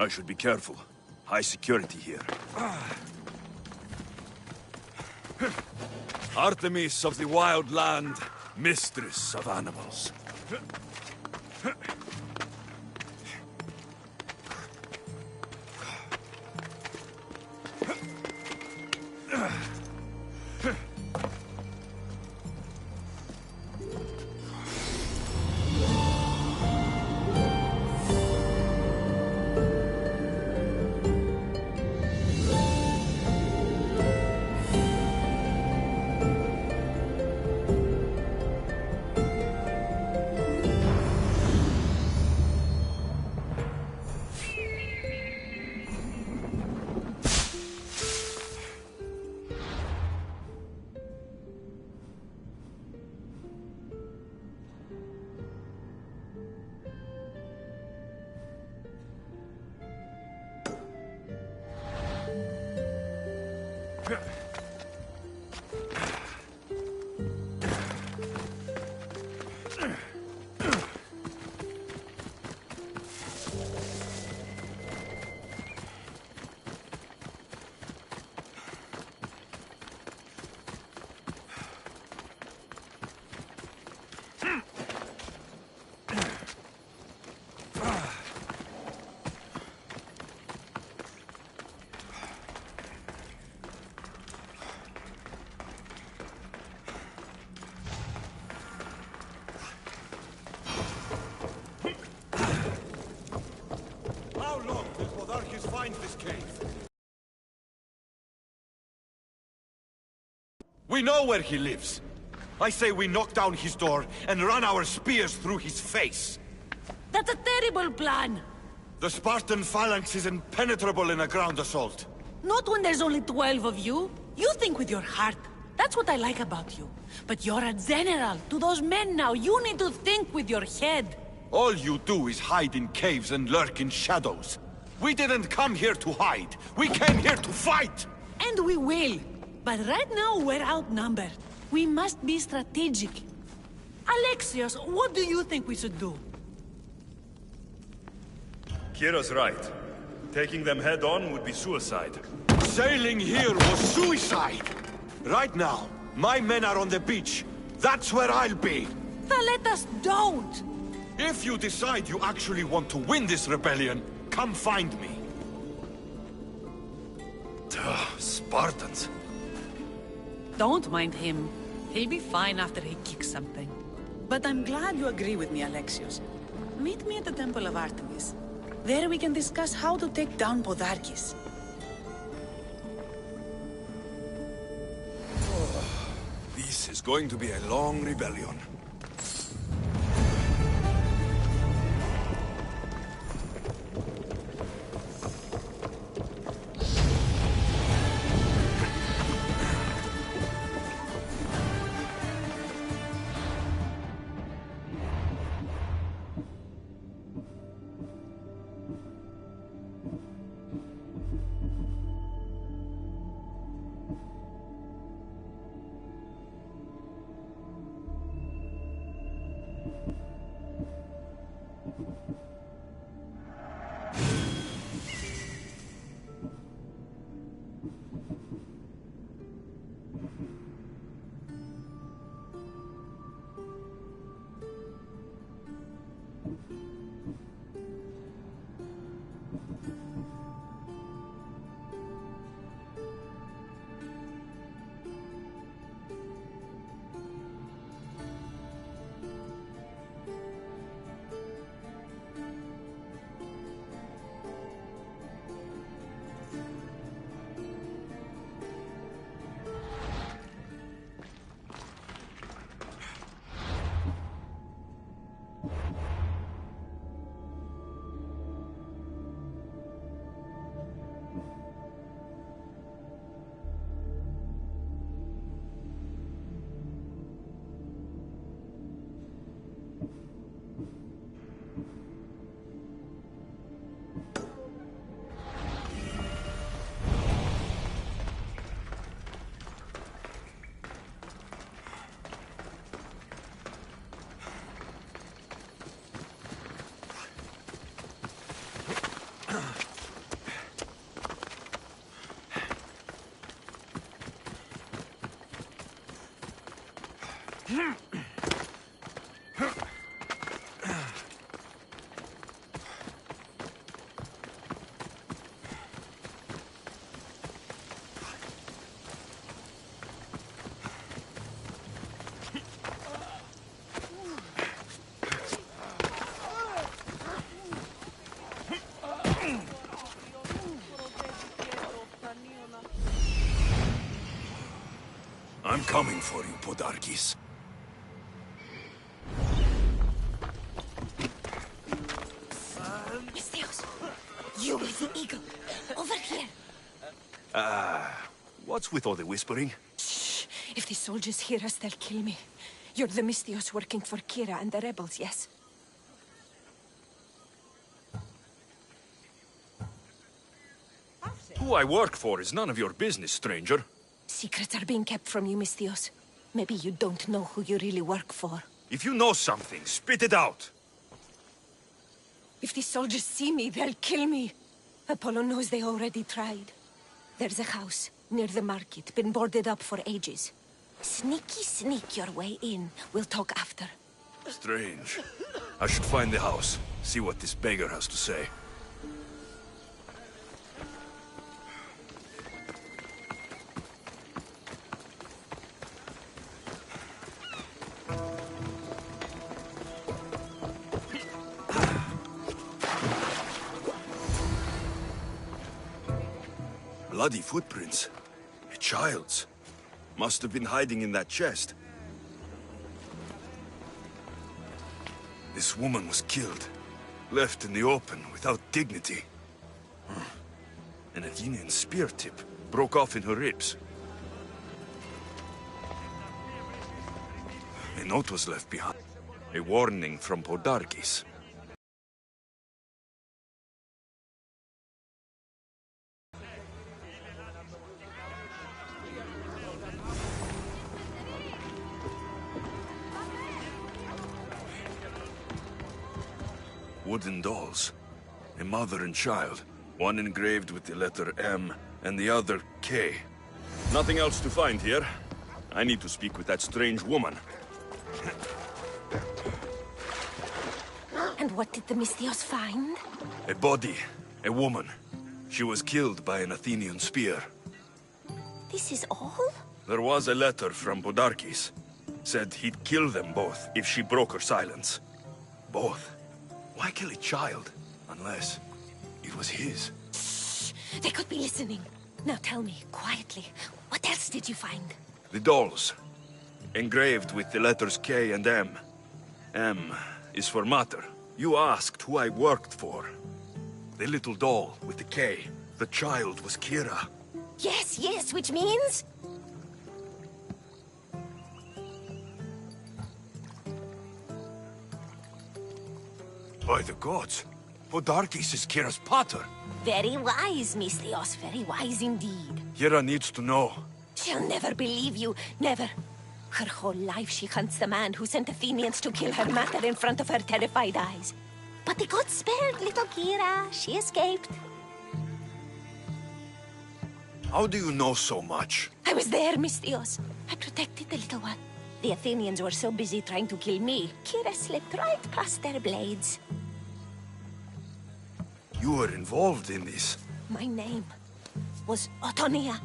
I should be careful. High security here. Artemis of the Wild Land, mistress of animals. Find this cave. We know where he lives. I say we knock down his door and run our spears through his face. That's a terrible plan. The Spartan phalanx is impenetrable in a ground assault. Not when there's only 12 of you. You think with your heart. That's what I like about you. But you're a general. To those men now, you need to think with your head. All you do is hide in caves and lurk in shadows. We didn't come here to hide. We came here to fight! And we will. But right now, we're outnumbered. We must be strategic. Alexios, what do you think we should do? Kira's right. Taking them head-on would be suicide. Sailing here was suicide! Right now, my men are on the beach. That's where I'll be! Thaletas, don't! If you decide you actually want to win this rebellion, come find me. Spartans. Don't mind him. He'll be fine after he kicks something. But I'm glad you agree with me, Alexios. Meet me at the Temple of Artemis. There we can discuss how to take down Podarkis. This is going to be a long rebellion. I'm coming for you, Podarkis. Misthios! You with the eagle! Over here! What's with all the whispering? Shh! If the soldiers hear us, they'll kill me. You're the Misthios working for Kira and the rebels, yes? Who I work for is none of your business, stranger. Secrets are being kept from you, Misthios. Maybe you don't know who you really work for. If you know something, spit it out. If the soldiers see me, they'll kill me. Apollo knows they already tried. There's a house near the market, been boarded up for ages. Sneak your way in. We'll talk after. Strange. I should find the house, see what this beggar has to say. Bloody footprints. A child's. Must have been hiding in that chest. This woman was killed. Left in the open, without dignity. An Athenian spear tip broke off in her ribs. A note was left behind. A warning from Podarkis. Wooden dolls. A mother and child. One engraved with the letter M, and the other K. Nothing else to find here. I need to speak with that strange woman. And what did the Misthios find? A body. A woman. She was killed by an Athenian spear. This is all? There was a letter from Podarkis. Said he'd kill them both if she broke her silence. Both. Why kill a child? Unless it was his. Shh! They could be listening. Now tell me, quietly, what else did you find? The dolls. Engraved with the letters K and M. M is for Mater. You asked who I worked for. The little doll with the K. The child was Kira. Yes, which means? By the gods, Podarkis is Kira's pater. Very wise, Misthios, very wise indeed. Kira needs to know. She'll never believe you, never. Her whole life she hunts the man who sent Athenians to kill her mater in front of her terrified eyes. But the gods spared little Kira. She escaped. How do you know so much? I was there, Misthios. I protected the little one. The Athenians were so busy trying to kill me, Kira slipped right past their blades. You were involved in this. My name was Otonia.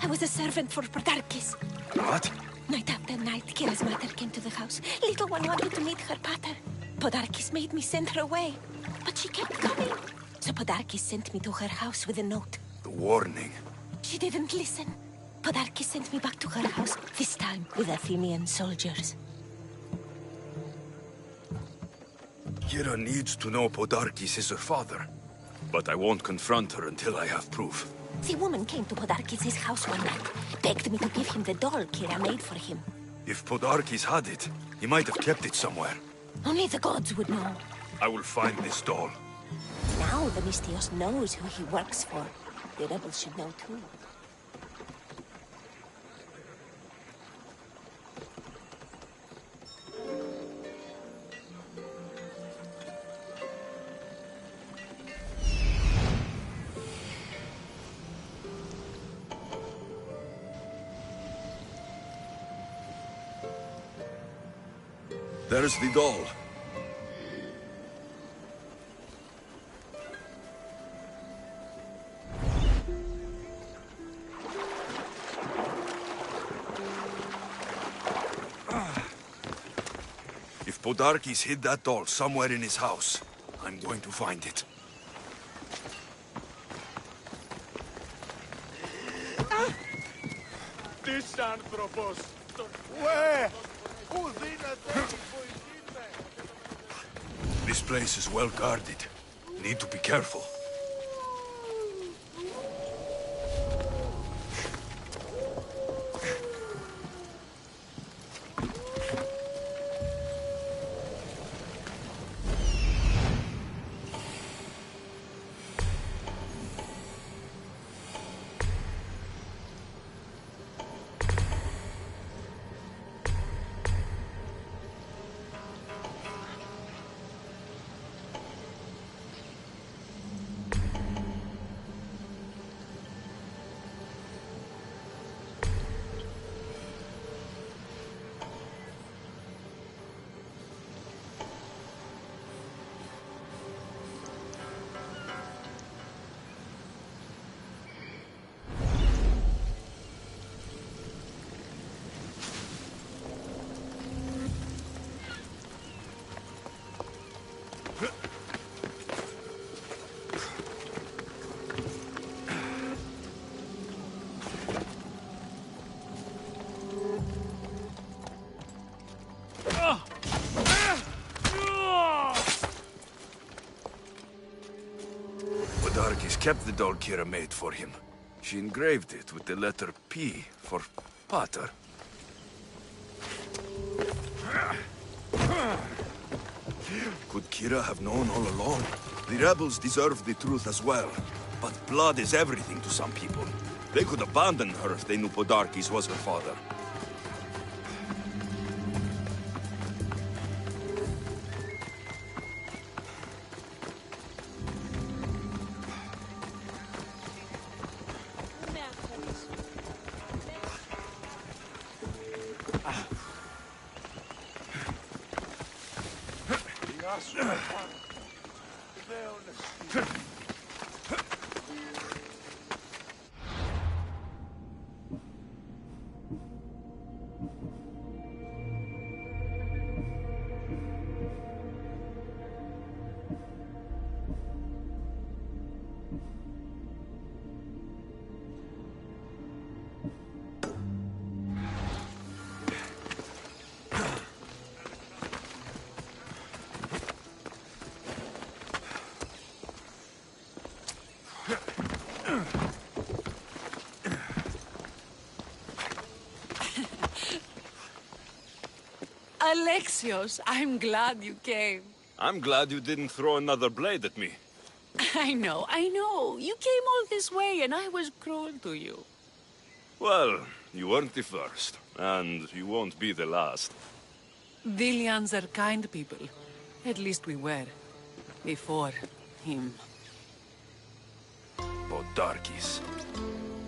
I was a servant for Podarkis. What? Night after night, Kira's mother came to the house. Little one wanted to meet her pater. Podarkis made me send her away, but she kept coming. So Podarkis sent me to her house with a note. The warning. She didn't listen. Podarkis sent me back to her house, this time with Athenian soldiers. Kira needs to know Podarkis is her father. But I won't confront her until I have proof. The woman came to Podarkis' house one night, begged me to give him the doll Kira made for him. If Podarkis had it, he might have kept it somewhere. Only the gods would know. I will find this doll. Now the Misthios knows who he works for. The rebels should know too. There's the doll. If Podarkes hid that doll somewhere in his house, I'm going to find it. This place is well guarded. Need to be careful. Podarkes kept the doll Kira made for him. She engraved it with the letter P for Pater. Could Kira have known all along? The rebels deserve the truth as well. But blood is everything to some people. They could abandon her if they knew Podarkes was her father. Alexios, I'm glad you came. I'm glad you didn't throw another blade at me. I know. You came all this way and I was cruel to you. Well, you weren't the first, and you won't be the last. Dilians are kind people. At least we were. Before him. Podarkes.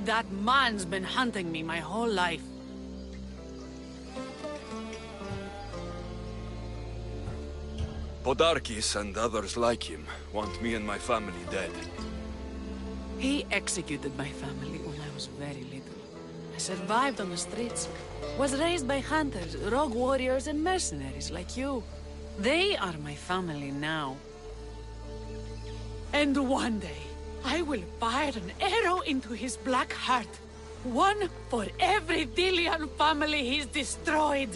That man's been hunting me my whole life. Podarkes and others like him want me and my family dead. He executed my family when I was very little. I survived on the streets. Was raised by hunters, rogue warriors, and mercenaries like you. They are my family now. And one day, I will fire an arrow into his black heart. One for every Dilian family he's destroyed.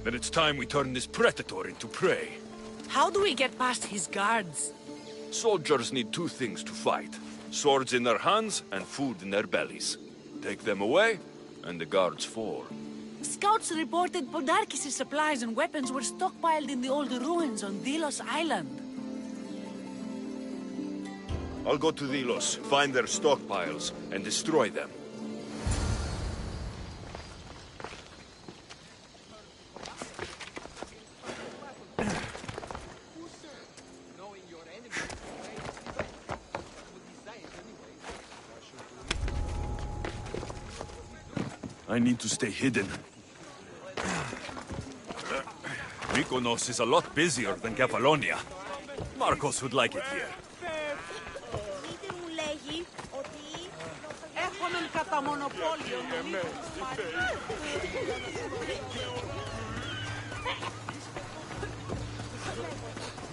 Then it's time we turn this predator into prey. How do we get past his guards? Soldiers need two things to fight. Swords in their hands and food in their bellies. Take them away, and the guards fall. Scouts reported Podarkes' supplies and weapons were stockpiled in the old ruins on Delos Island. I'll go to Delos, find their stockpiles, and destroy them. I need to stay hidden. Mykonos is a lot busier than Kefalonia. Marcos would like it here. Έχονταν κατά μονοπόλιο.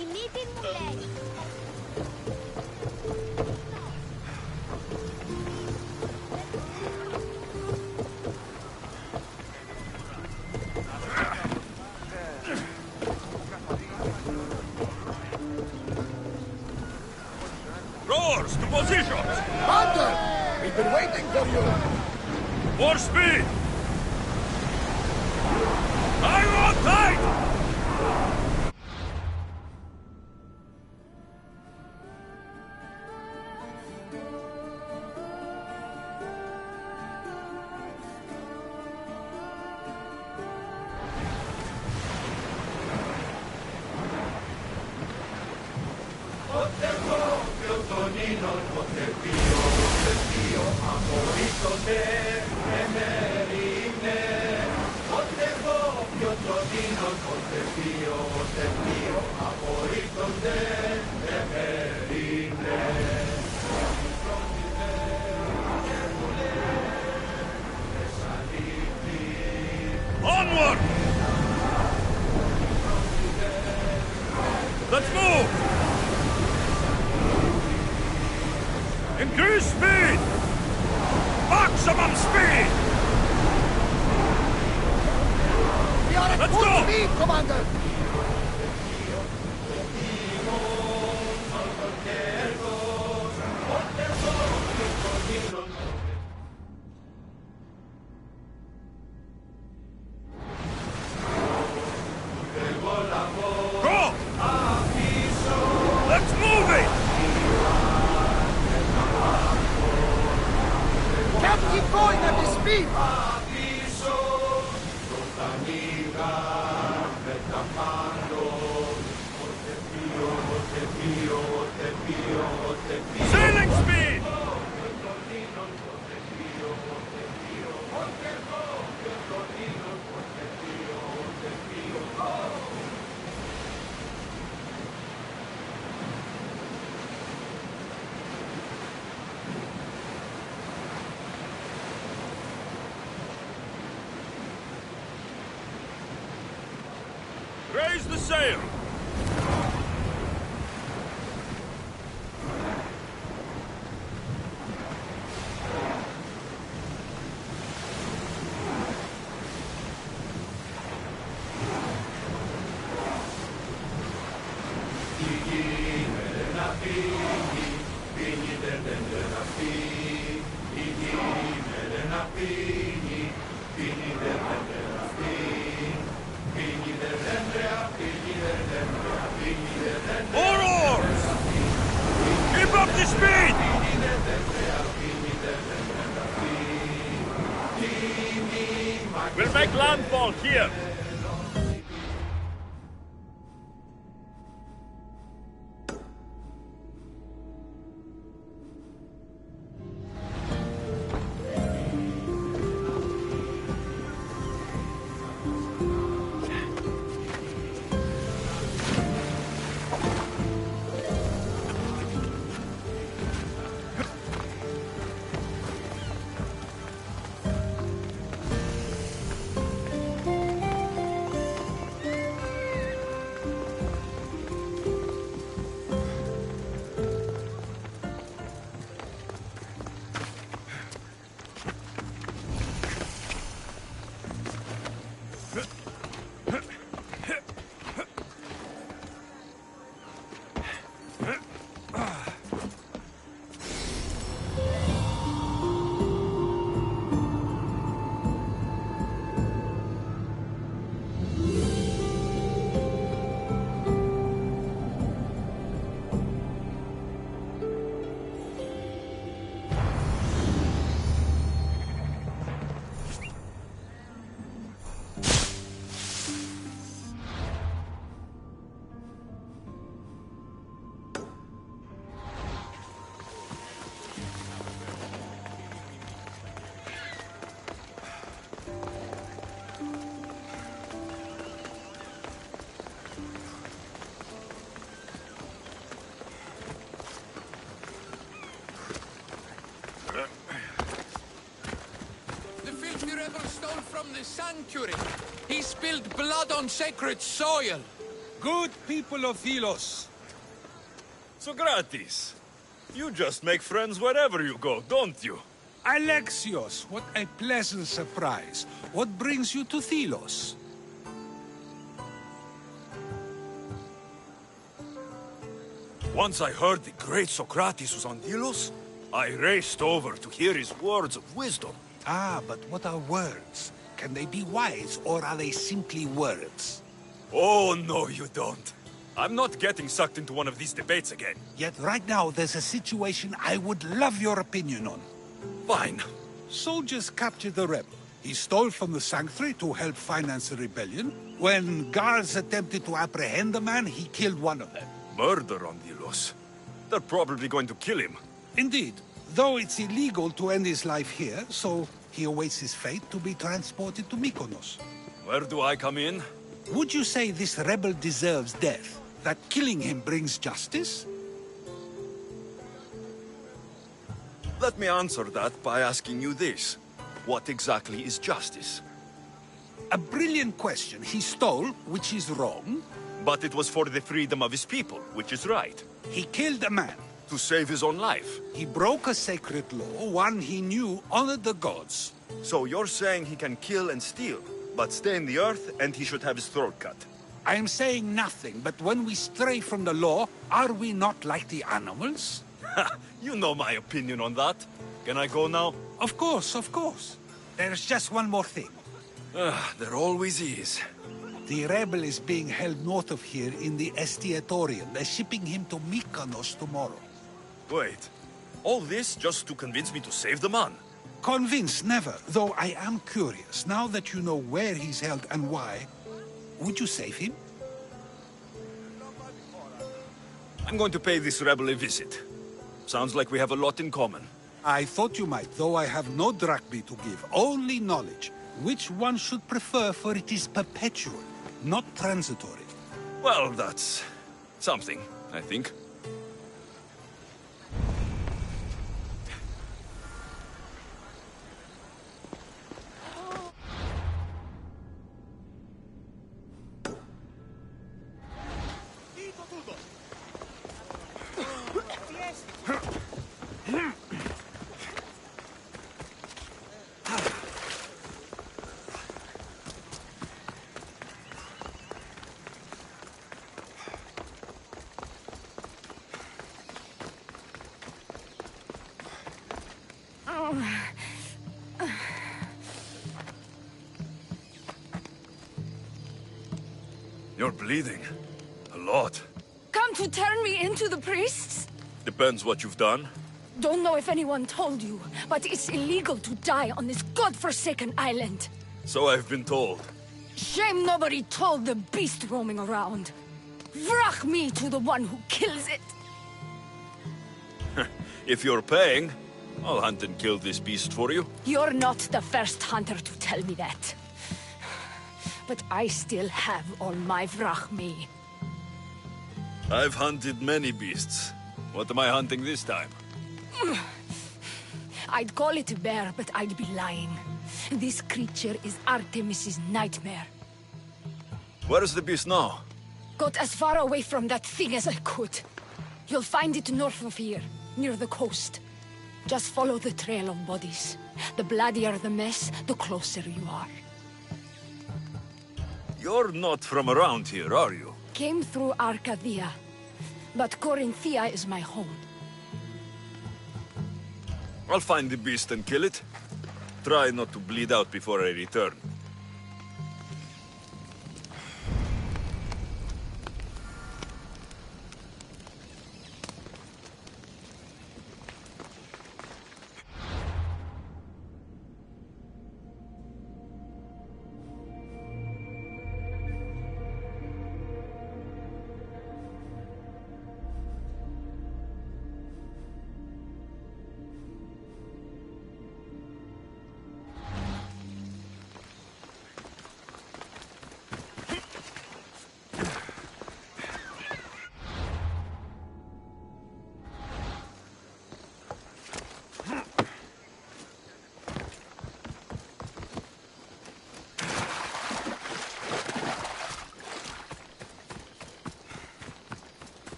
Η μύτη μου λέει. Rowers, to positions! Hunter! We've been waiting for you! More speed! I want tight! Onward! Let's move! Increase speed! Maximum speed! We are at Let's full go! speed, Commander! Go! Let's move it! Can't keep going at this speed! Sailing speed! Raise the sail! More oars! Keep up the speed! We'll make landfall here. the sanctuary. He spilled blood on sacred soil. Good people of Thelos. Socrates, you just make friends wherever you go, don't you? Alexios, what a pleasant surprise. What brings you to Thelos? Once I heard the great Socrates was on Delos, I raced over to hear his words of wisdom. Ah, but what are words? Can they be wise, or are they simply words? Oh, no, you don't. I'm not getting sucked into one of these debates again. Yet right now there's a situation I would love your opinion on. Fine. Soldiers captured the rebel. He stole from the sanctuary to help finance the rebellion. When guards attempted to apprehend the man, he killed one of them. Murder on Delos. They're probably going to kill him. Indeed, though it's illegal to end his life here, so he awaits his fate to be transported to Mykonos. Where do I come in? Would you say this rebel deserves death? That killing him brings justice? Let me answer that by asking you this. What exactly is justice? A brilliant question. He stole, which is wrong. But it was for the freedom of his people, which is right. He killed a man. To save his own life. He broke a sacred law, one he knew honored the gods. So you're saying he can kill and steal, but stay in the earth and he should have his throat cut? I am saying nothing, but when we stray from the law, are we not like the animals? You know my opinion on that. Can I go now? Of course, of course. There's just one more thing. There always is. The rebel is being held north of here in the Estiatorium. They're shipping him to Mykonos tomorrow. Wait. All this just to convince me to save the man? Convinced, never. Though I am curious. Now that you know where he's held and why, would you save him? I'm going to pay this rebel a visit. Sounds like we have a lot in common. I thought you might, though I have no drachmae to give, only knowledge. Which one should prefer, for it is perpetual, not transitory. Well, that's something, I think. You're bleeding. A lot. Come to turn me into the priests? Depends what you've done. Don't know if anyone told you, but it's illegal to die on this godforsaken island. So I've been told. Shame nobody told the beast roaming around. Vrach me to the one who kills it. If you're paying, I'll hunt and kill this beast for you. You're not the first hunter to tell me that. But I still have all my vrachmi. I've hunted many beasts. What am I hunting this time? I'd call it a bear, but I'd be lying. This creature is Artemis's nightmare. Where is the beast now? Got as far away from that thing as I could. You'll find it north of here, near the coast. Just follow the trail of bodies. The bloodier the mess, the closer you are. You're not from around here, are you? Came through Arcadia, but Corinthia is my home. I'll find the beast and kill it. Try not to bleed out before I return.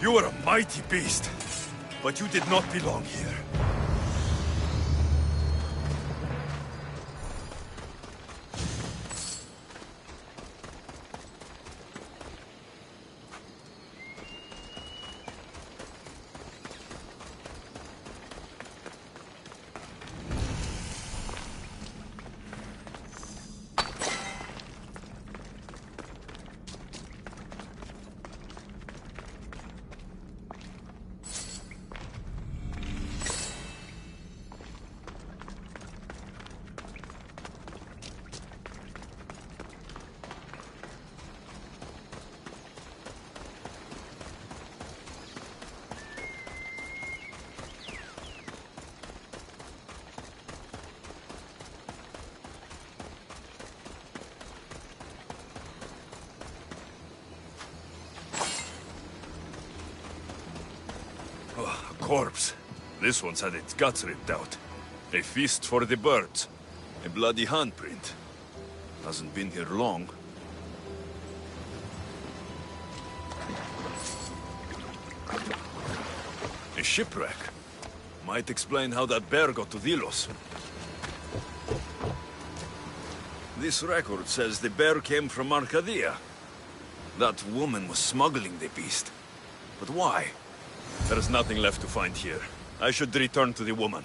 You are a mighty beast, but you did not belong here. Corpse. This one's had its guts ripped out. A feast for the birds. A bloody handprint. Hasn't been here long. A shipwreck. Might explain how that bear got to Delos. This record says the bear came from Arcadia. That woman was smuggling the beast. But why? There is nothing left to find here. I should return to the woman.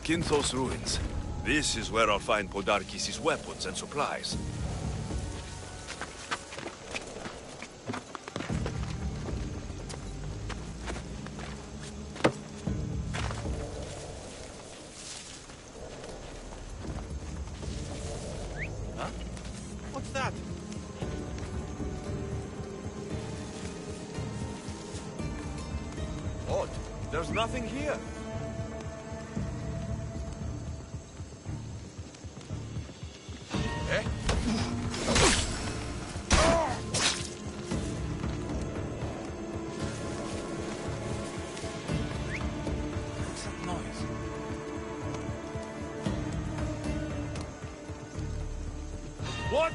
Kinthos ruins. This is where I'll find Podarkis' weapons and supplies. Huh? What's that? Odd. There's nothing here. What?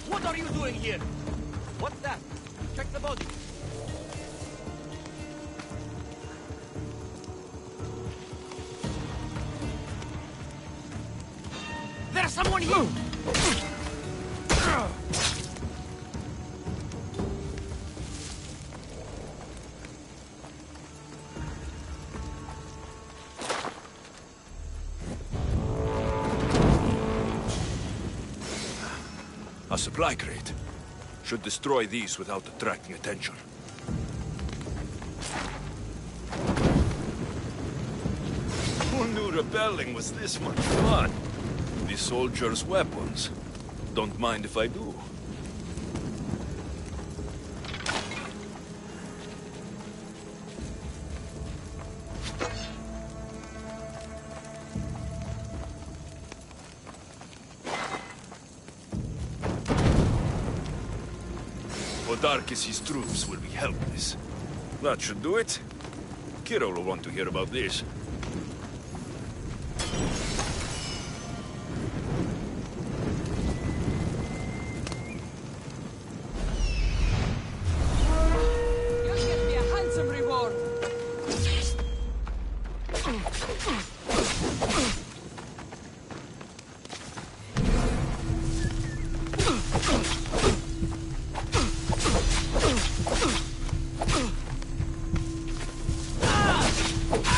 What are you doing here? What's that? Check the body. There's someone here! A supply crate. Should destroy these without attracting attention. Who knew rebelling was this much fun? The soldiers' weapons. Don't mind if I do. Podarkis' troops will be helpless. That should do it. Kiro will want to hear about this. You'll get me a handsome reward.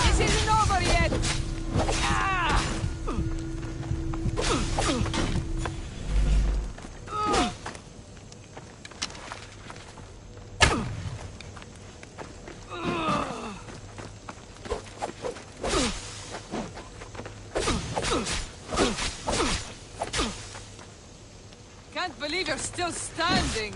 This isn't over yet. Can't believe you're still standing.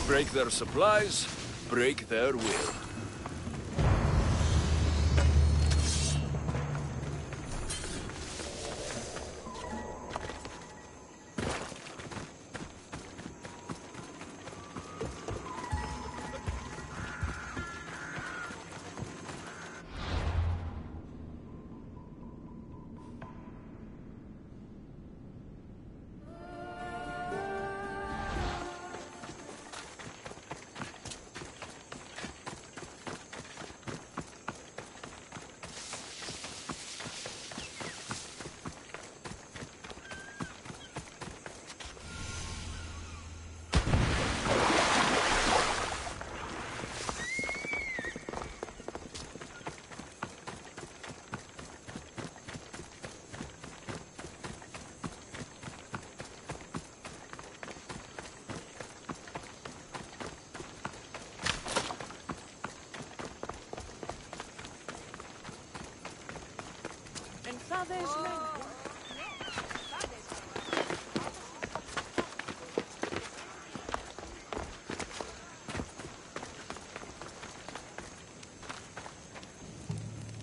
Break their supplies, break their will.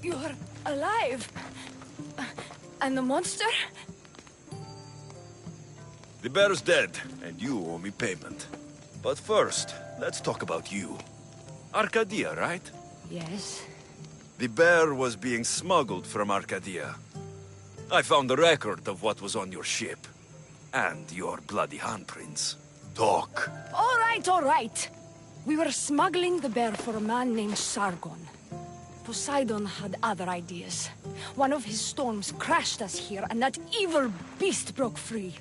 You're alive? And the monster? The bear's dead, and you owe me payment. But first, let's talk about you. Arcadia, right? Yes. The bear was being smuggled from Arcadia. I found a record of what was on your ship. And your bloody handprints. Talk. All right. We were smuggling the bear for a man named Sargon. Poseidon had other ideas. One of his storms crashed us here, and that evil beast broke free.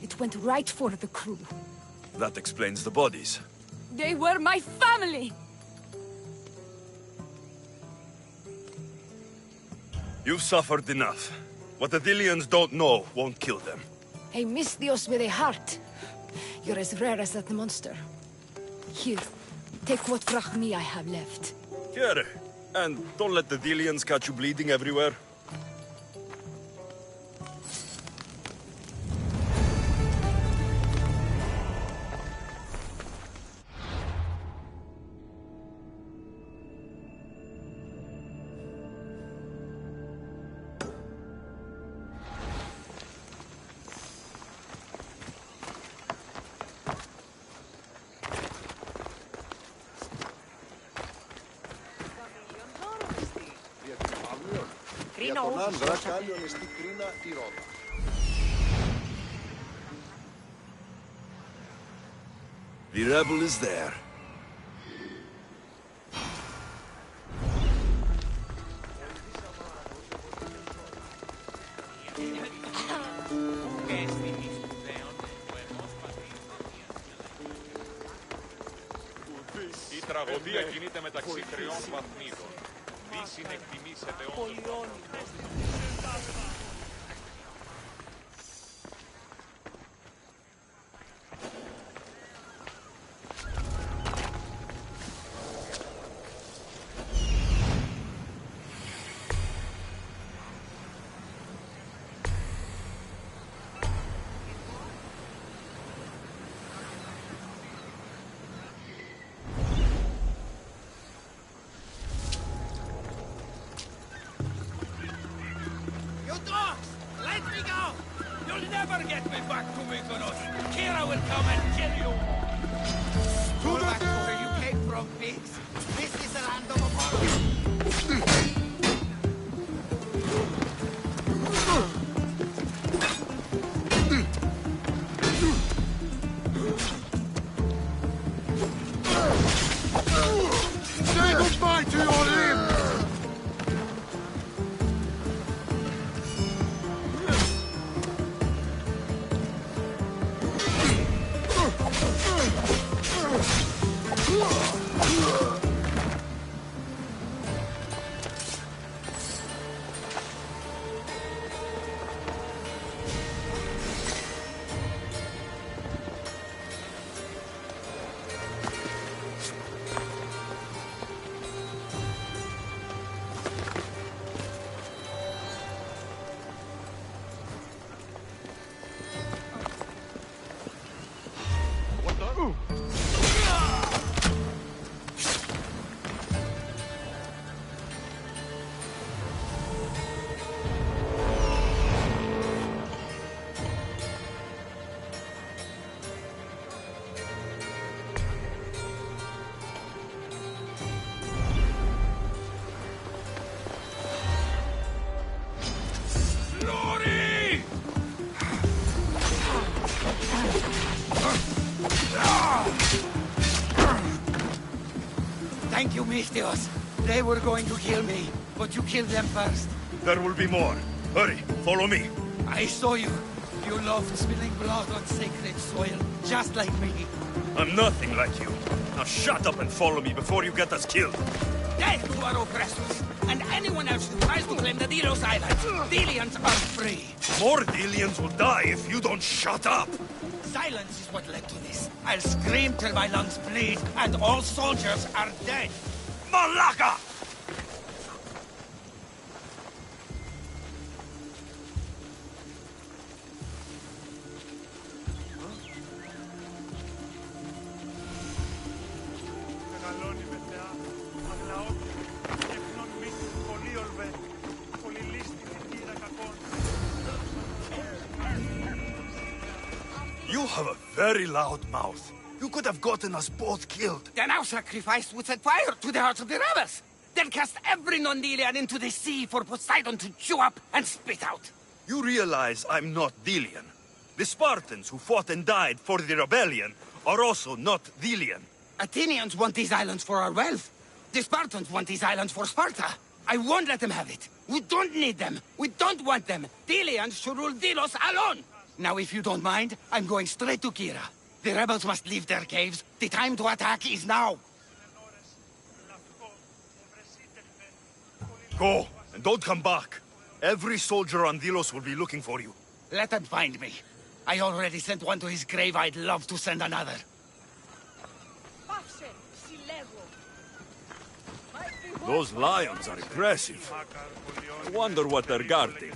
It went right for the crew. That explains the bodies. They were my family! You've suffered enough. What the Dilians don't know won't kill them. A Misthios with a heart. You're as rare as that monster. Here, take what drachmi I have left. Here. And don't let the Dilians catch you bleeding everywhere. The rebel is there. τραγωδία κινείται μεταξύ τριών βαθμίδων. Μη συνεκτιμήσετε όντως. Never get me back to Mykonos. Kira will come and kill you. Go back to where you came from, pigs. This is the land of Say goodbye to your limbs! Thank you, Misthios. They were going to kill me, but you killed them first. There will be more. Hurry, follow me. I saw you. You loved spilling blood on sacred soil, just like me. I'm nothing like you. Now shut up and follow me before you get us killed. Death to our oppressors, and anyone else who tries to claim the Delos Islands. Delians are free. More Delians will die if you don't shut up. Silence is what led to this. I'll scream till my lungs bleed, and all soldiers are dead. Malaka! You have a very loud mouth. You could have gotten us both killed. Then our sacrifice would set fire to the hearts of the rebels. Then cast every non-Delian into the sea for Poseidon to chew up and spit out. You realize I'm not Delian. The Spartans who fought and died for the rebellion are also not Delian. Athenians want these islands for our wealth. The Spartans want these islands for Sparta. I won't let them have it. We don't need them. We don't want them. Delians should rule Delos alone. Now, if you don't mind, I'm going straight to Kira. The rebels must leave their caves. The time to attack is now. Go, and don't come back. Every soldier on Delos will be looking for you. Let them find me. I already sent one to his grave. I'd love to send another. Those lions are impressive. I wonder what they're guarding.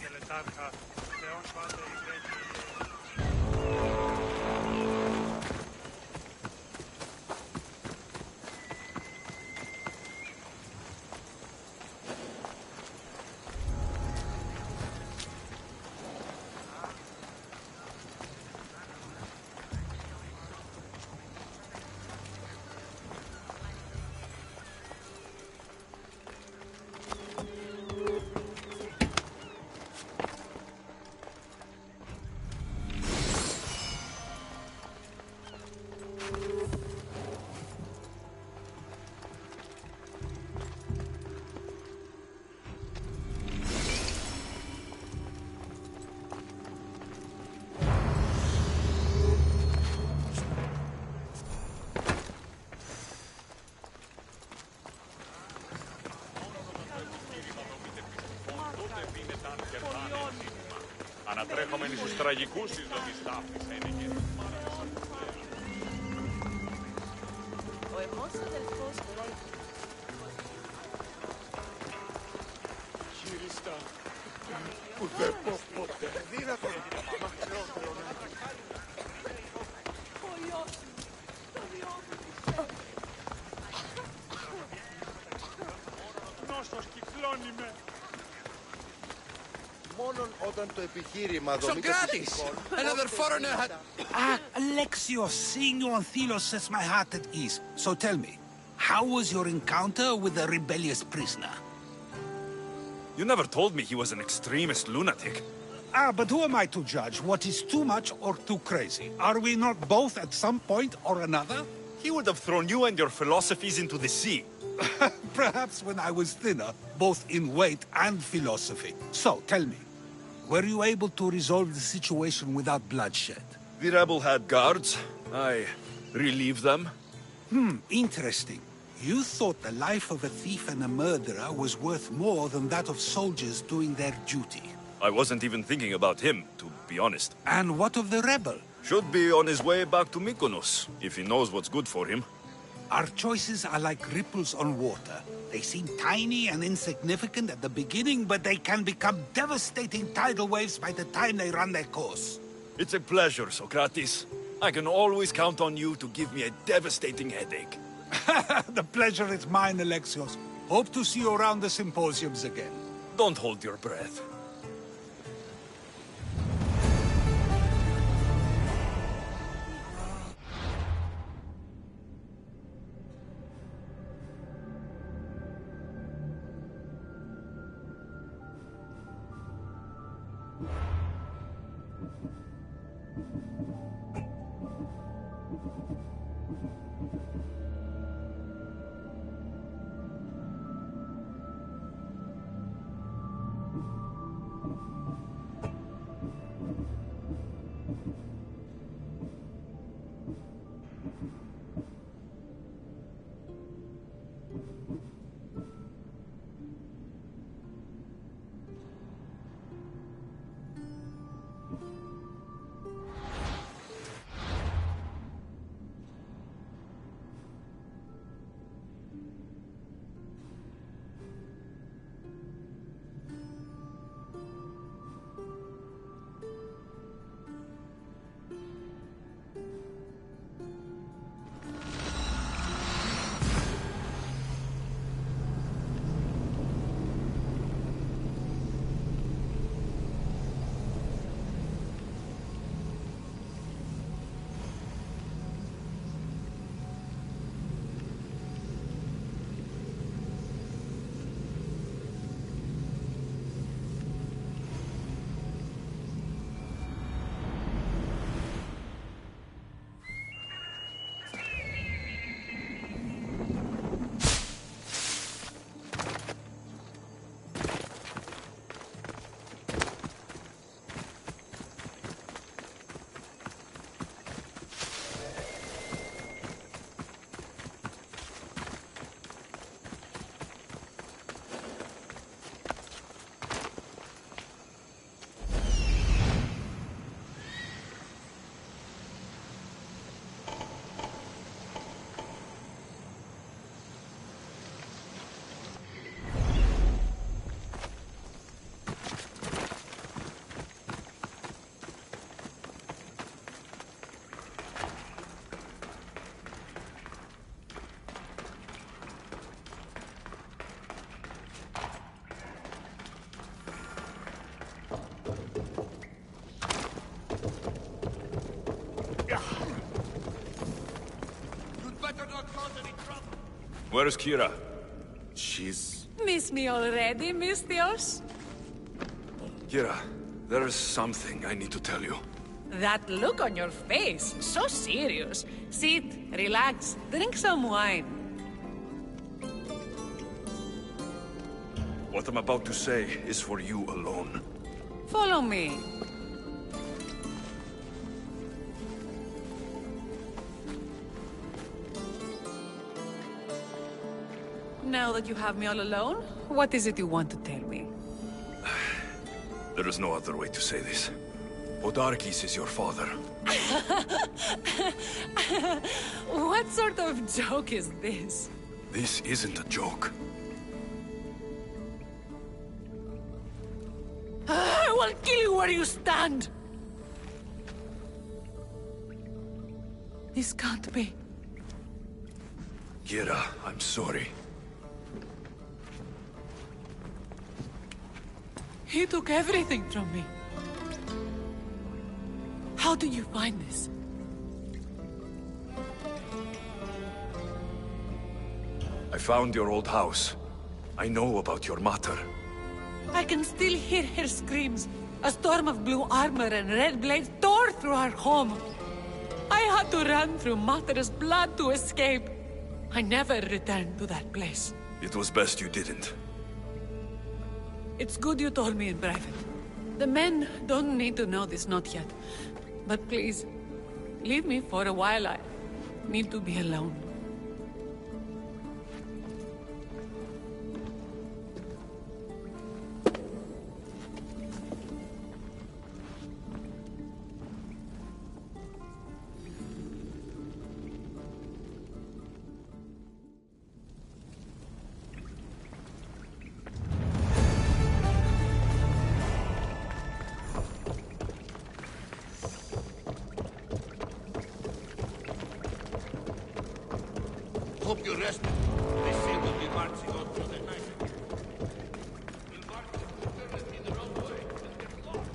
τραγικούς εις δομής τάφης ένιγε. Ο εμός αδελφός λέει. Χειριστά, που δεν πω ποτέ. Δύνατο, μακρότερο να είναι. Ο Υιός, το διώχνει. Νόσος κυκλώνει με. Μόνον όταν το επιχείρημα δομείται... Socrates! Another foreigner had... Ah, Alexios, seeing you on Thelos sets my heart at ease. So tell me, how was your encounter with the rebellious prisoner? You never told me he was an extremist lunatic. Ah, but who am I to judge what is too much or too crazy? Are we not both at some point or another? He would have thrown you and your philosophies into the sea. Perhaps when I was thinner, both in weight and philosophy. So, tell me, were you able to resolve the situation without bloodshed? The rebel had guards. I relieved them. Interesting. You thought the life of a thief and a murderer was worth more than that of soldiers doing their duty. I wasn't even thinking about him, to be honest. And what of the rebel? Should be on his way back to Mykonos, if he knows what's good for him. Our choices are like ripples on water. They seem tiny and insignificant at the beginning, but they can become devastating tidal waves by the time they run their course. It's a pleasure, Socrates. I can always count on you to give me a devastating headache. The pleasure is mine, Alexios. Hope to see you around the symposiums again. Don't hold your breath. Where's Kira? She's... Miss me already, Mystios? Kira, there's something I need to tell you. That look on your face, so serious. Sit, relax, drink some wine. What I'm about to say is for you alone. Follow me. Now that you have me all alone, what is it you want to tell me? There is no other way to say this. Podarkis is your father. What sort of joke is this? This isn't a joke. I will kill you where you stand! This can't be. Kira, I'm sorry. He took everything from me. How did you find this? I found your old house. I know about your mater. I can still hear her screams. A storm of blue armor and red blades tore through our home. I had to run through Mater's blood to escape. I never returned to that place. It was best you didn't. It's good you told me in private. The men don't need to know this, not yet. But please, leave me for a while. I need to be alone. Hope you rested. They say we'll be marching on through the night again. We'll march in the wrong way. We'll get lost.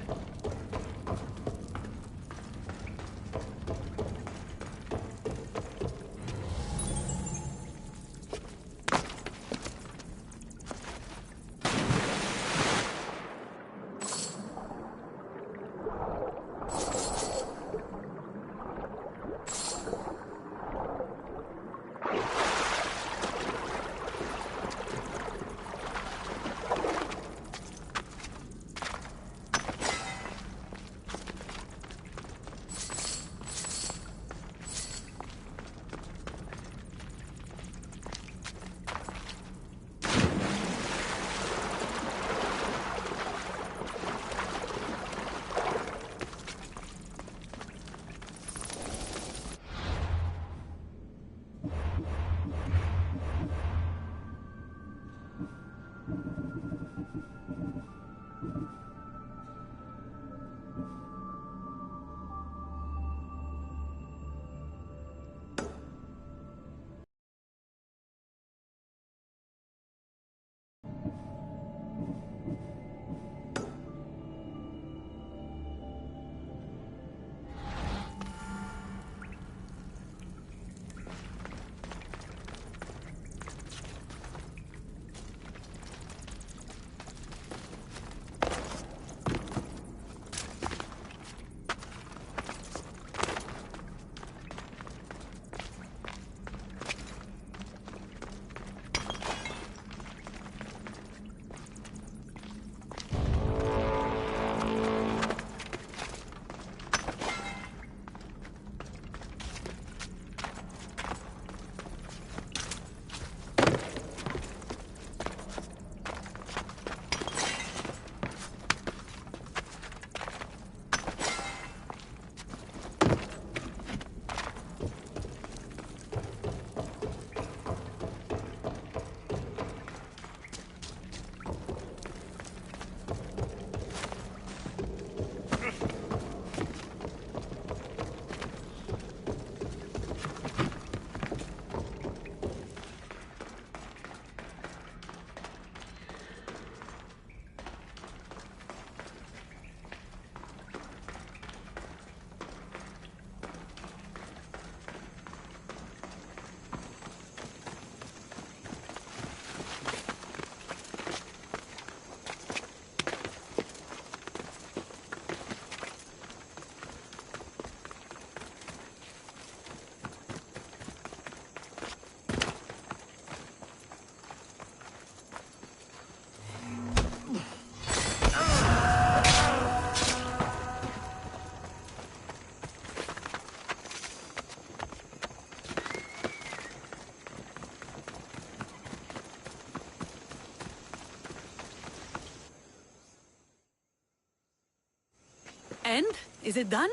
And Is it done?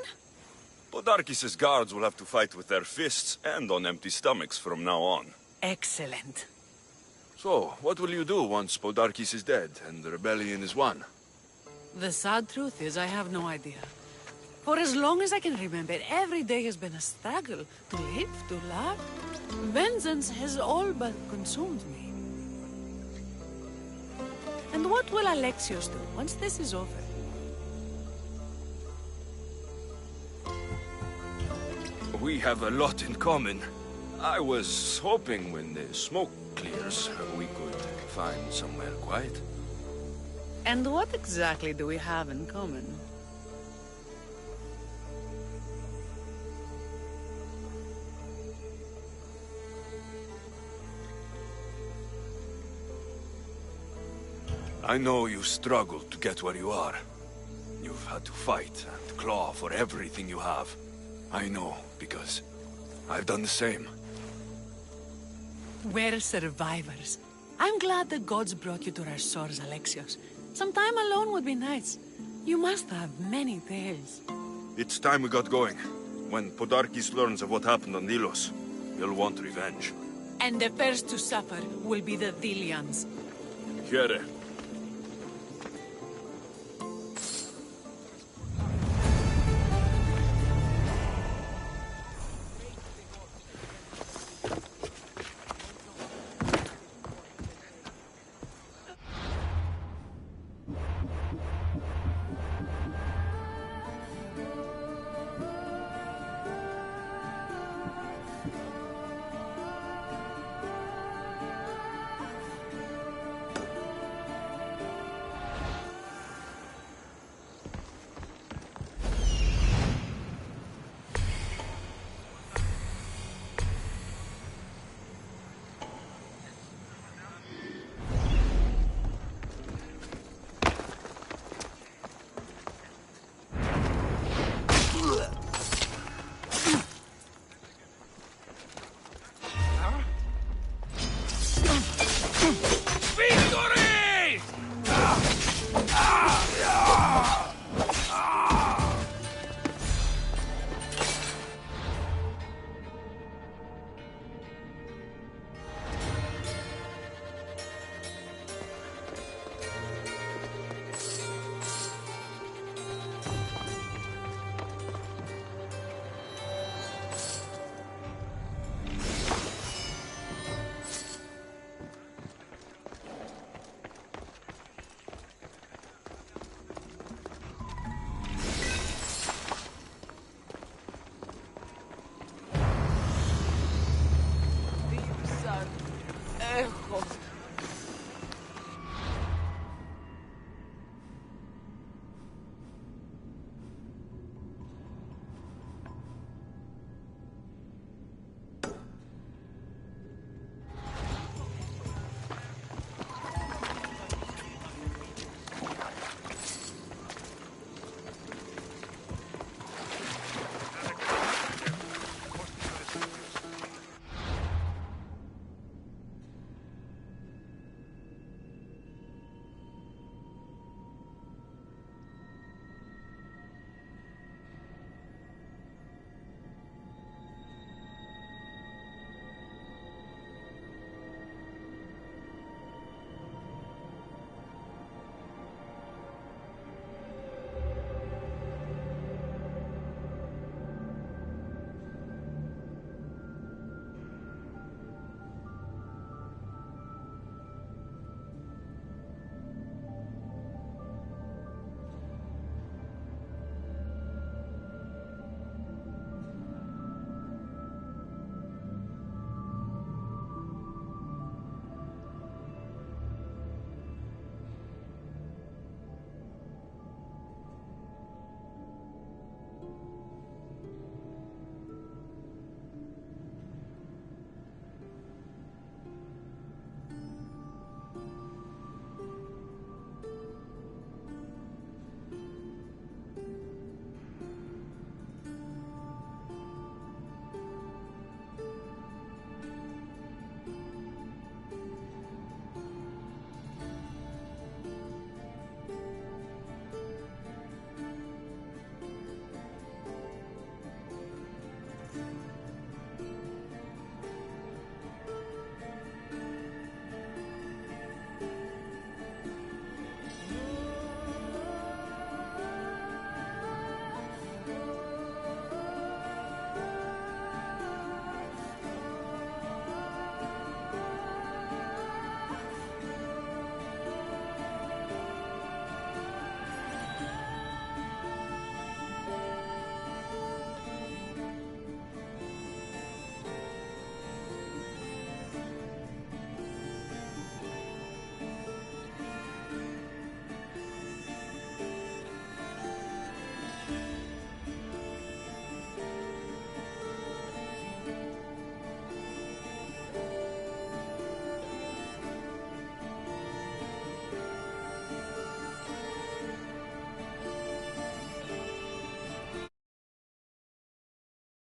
Podarkis' guards will have to fight with their fists and on empty stomachs from now on. Excellent. So, what will you do once Podarkis is dead and the rebellion is won? The sad truth is I have no idea. For as long as I can remember, every day has been a struggle to live, to love. Vengeance has all but consumed me. And what will Alexios do once this is over? We have a lot in common. I was hoping when the smoke clears, we could find somewhere quiet. And what exactly do we have in common? I know you struggled to get where you are. You've had to fight and claw for everything you have. I know, because I've done the same. We're survivors. I'm glad the gods brought you to our shores, Alexios. Some time alone would be nice. You must have many tales. It's time we got going. When Podarkis learns of what happened on Delos, he'll want revenge. And the first to suffer will be the Delians. Here,